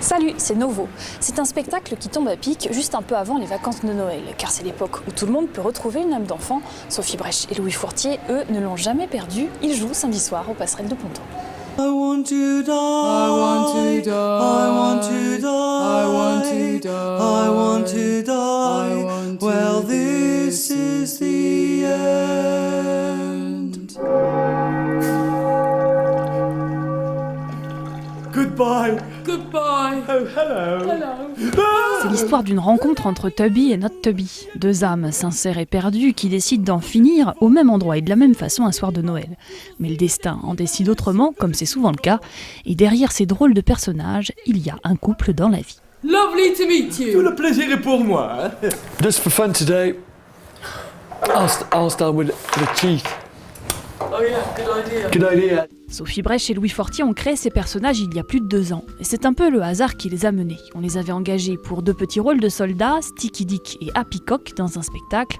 Salut, c'est Novo. C'est un spectacle qui tombe à pic juste un peu avant les vacances de Noël, car c'est l'époque où tout le monde peut retrouver une âme d'enfant. Sophie Brech et Louis Fourtier, eux, ne l'ont jamais perdu. Ils jouent samedi soir aux Passerelles de Ponto. I want to die, I want to die, I want to die, I want to die, I want to die, well this is the end. Goodbye. Goodbye. Oh, hello. Hello. C'est l'histoire d'une rencontre entre Tubby et Not Tubby, deux âmes sincères et perdues qui décident d'en finir au même endroit et de la même façon un soir de Noël. Mais le destin en décide autrement, comme c'est souvent le cas, et derrière ces drôles de personnages, il y a un couple dans la vie. Lovely to meet you. Tout le plaisir est pour moi. Hein? Just for fun today, I'll start with the teeth. Oh yeah, good idea. Good idea. Sophie Brech et Louis Fourtier ont créé ces personnages il y a plus de 2 ans. Et c'est un peu le hasard qui les a menés. On les avait engagés pour 2 petits rôles de soldats, Sticky Dick et Happy Cock, dans un spectacle.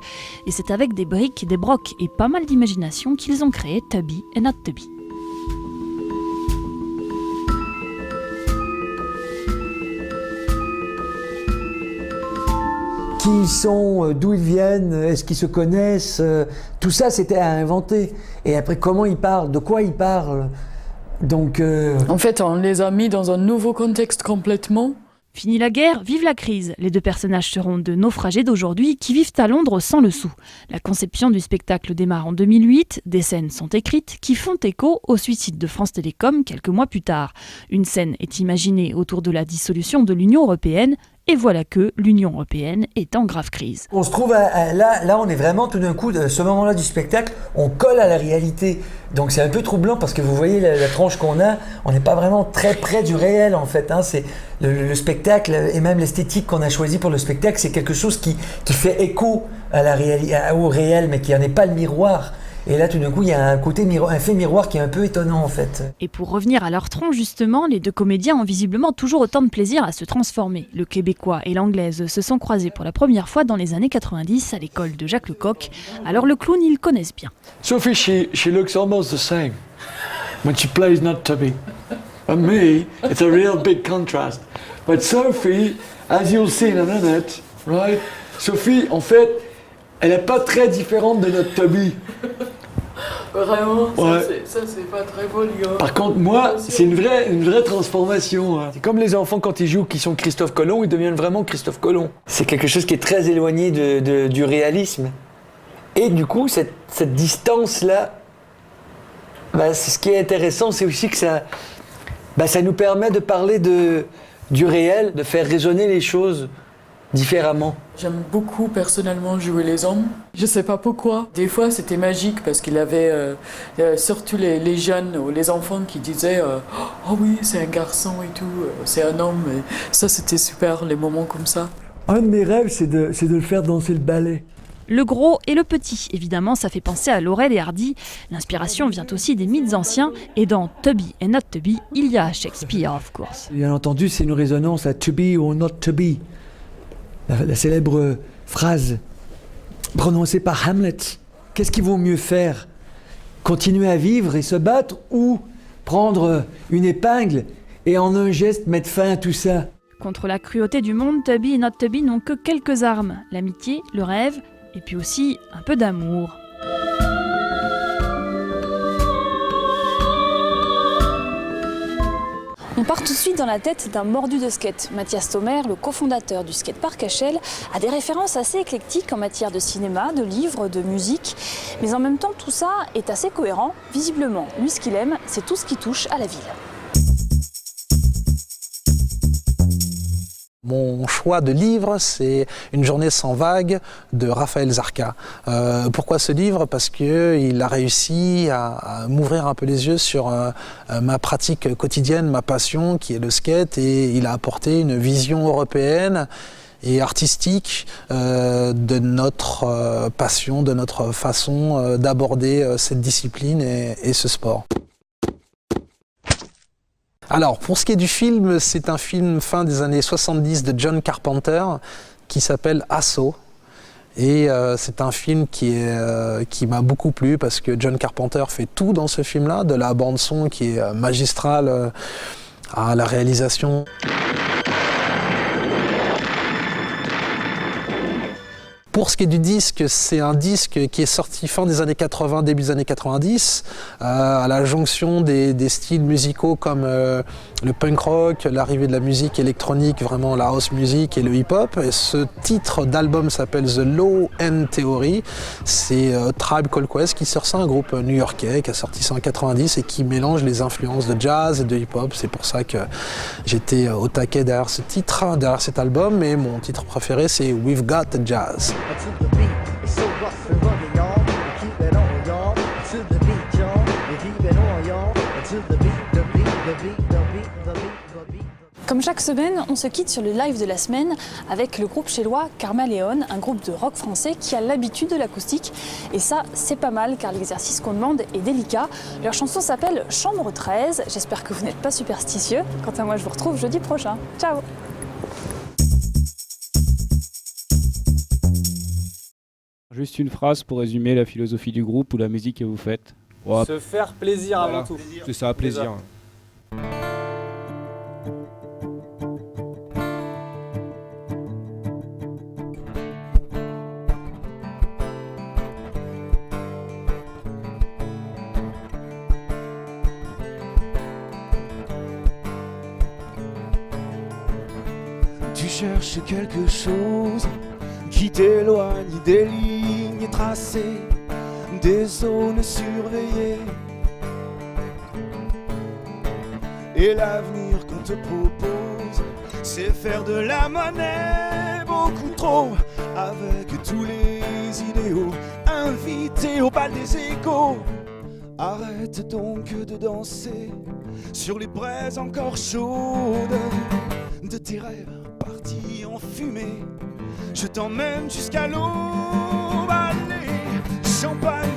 Et c'est avec des briques, des brocs et pas mal d'imagination qu'ils ont créé Tubby et Not Tubby. Qui ils sont, d'où ils viennent, est-ce qu'ils se connaissent, tout ça c'était à inventer. Et après comment ils parlent, de quoi ils parlent. Donc En fait, on les a mis dans un nouveau contexte complètement. Fini la guerre, vive la crise. Les 2 personnages seront de naufragés d'aujourd'hui qui vivent à Londres sans le sou. La conception du spectacle démarre en 2008, des scènes sont écrites qui font écho au suicide de France Télécom quelques mois plus tard. Une scène est imaginée autour de la dissolution de l'Union européenne. Et voilà que l'Union européenne est en grave crise. on se trouve, là on est vraiment tout d'un coup, ce moment-là du spectacle, on colle à la réalité. Donc c'est un peu troublant parce que vous voyez la tronche qu'on a, on n'est pas vraiment très près du réel en fait. Hein. C'est le spectacle et même l'esthétique qu'on a choisi pour le spectacle, c'est quelque chose qui fait écho à au réel, mais qui n'en est pas le miroir. Et là, tout d'un coup, il y a un côté un fait miroir qui est un peu étonnant, en fait. Et pour revenir à leur tronc, justement, les 2 comédiens ont visiblement toujours autant de plaisir à se transformer. Le Québécois et l'Anglaise se sont croisés pour la première fois dans les années 90 à l'école de Jacques Lecoq. Alors le clown, ils le connaissent bien. Sophie, she looks almost the same when she plays Not Tubby. And me, it's a real big contrast. But Sophie, as you'll see in a minute, right? Sophie, en fait, elle n'est pas très différente de Not Tubby. Vraiment, Ouais. ça c'est pas très beau, les gars. Par contre, moi, c'est une vraie transformation. Hein. C'est comme les enfants quand ils jouent qui sont Christophe Colomb, ils deviennent vraiment Christophe Colomb. C'est quelque chose qui est très éloigné du réalisme. Et du coup, cette distance-là, c'est ce qui est intéressant, c'est aussi que ça nous permet de parler du réel, de faire résonner les choses différemment. J'aime beaucoup personnellement jouer les hommes. Je sais pas pourquoi. Des fois c'était magique parce qu'il y avait surtout les jeunes ou les enfants qui disaient oh oui c'est un garçon et tout, c'est un homme. Et ça c'était super, les moments comme ça. Un de mes rêves, c'est de le faire danser le ballet. Le gros et le petit, évidemment, ça fait penser à Laurel et Hardy. L'inspiration vient aussi des mythes anciens. Et dans Tubby et Not Tubby, il y a Shakespeare, of course. Bien entendu, c'est une résonance à to be or not to be. La célèbre phrase prononcée par Hamlet. Qu'est-ce qu'il vaut mieux faire? Continuer à vivre et se battre ou prendre une épingle et en un geste mettre fin à tout ça? Contre la cruauté du monde, Tubby et Not Tubby n'ont que quelques armes. L'amitié, le rêve, et puis aussi un peu d'amour. On part tout de suite dans la tête d'un mordu de skate. Mathias Thomer, le cofondateur du skatepark HL, a des références assez éclectiques en matière de cinéma, de livres, de musique. Mais en même temps, tout ça est assez cohérent. Visiblement, lui, ce qu'il aime, c'est tout ce qui touche à la ville. Mon choix de livre, c'est Une journée sans vagues de Raphaël Zarka. Pourquoi ce livre? Parce qu'il a réussi à m'ouvrir un peu les yeux sur ma pratique quotidienne, ma passion qui est le skate, et il a apporté une vision européenne et artistique de notre passion, de notre façon d'aborder cette discipline et ce sport. Alors, pour ce qui est du film, c'est un film fin des années 70 de John Carpenter qui s'appelle Assaut. Et c'est un film qui m'a beaucoup plu parce que John Carpenter fait tout dans ce film-là, de la bande-son qui est magistrale à la réalisation. Pour ce qui est du disque, c'est un disque qui est sorti fin des années 80, début des années 90, à la jonction des styles musicaux comme le punk rock, l'arrivée de la musique électronique, vraiment la house music et le hip-hop. Et ce titre d'album s'appelle The Low End Theory. C'est Tribe Called Quest qui sort ça, un groupe new-yorkais qui a sorti ça en 90 et qui mélange les influences de jazz et de hip-hop. C'est pour ça que j'étais au taquet derrière ce titre, derrière cet album. Mais mon titre préféré, c'est We've Got the Jazz. Comme chaque semaine, on se quitte sur le live de la semaine avec le groupe chélois Karmaléon, un groupe de rock français qui a l'habitude de l'acoustique. Et ça, c'est pas mal car l'exercice qu'on demande est délicat. Leur chanson s'appelle Chambre 13. J'espère que vous n'êtes pas superstitieux. Quant à moi, je vous retrouve jeudi prochain. Ciao! Juste une phrase pour résumer la philosophie du groupe ou la musique que vous faites. Ouais, Se faire plaisir voilà. avant tout. C'est ça, plaisir. Tu cherches quelque chose qui t'éloigne des lignes tracées, des zones surveillées. Et l'avenir qu'on te propose, c'est faire de la monnaie beaucoup trop, avec tous les idéaux invités au bal des égaux. Arrête donc de danser sur les braises encore chaudes de tes rêves partis en fumée. Je t'emmène jusqu'à l'aube. Allez, champagne,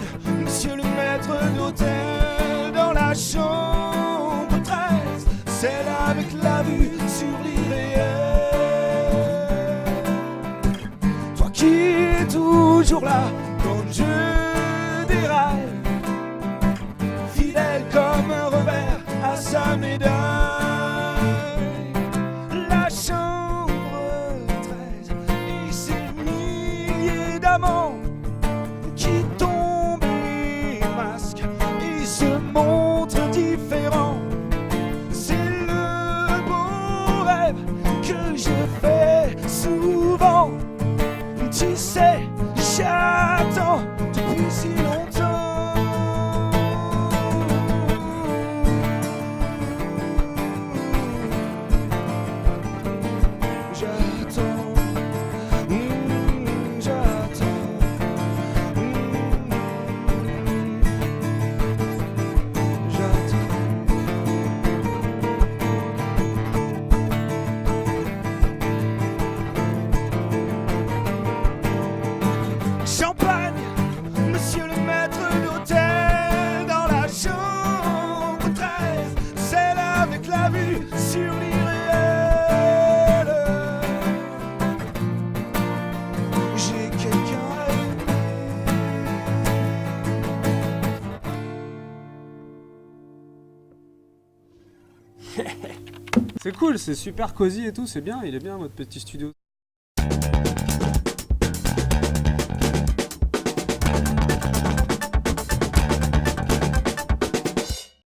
monsieur le maître d'hôtel, dans la chambre 13, celle avec la vue sur l'irréel. Toi qui es toujours là quand je déraille, fidèle comme un revers à sa médaille. La chambre 13 et ses milliers d'amants qui tombent les masques et se montrent différents. C'est le beau rêve que je fais souvent. Tu sais, j'attends depuis si longtemps. Champagne, monsieur le maître d'hôtel, dans la chambre 13, celle avec la vue sur l'irréel. J'ai quelqu'un à aimer. C'est cool, c'est super cosy et tout, c'est bien, il est bien votre petit studio.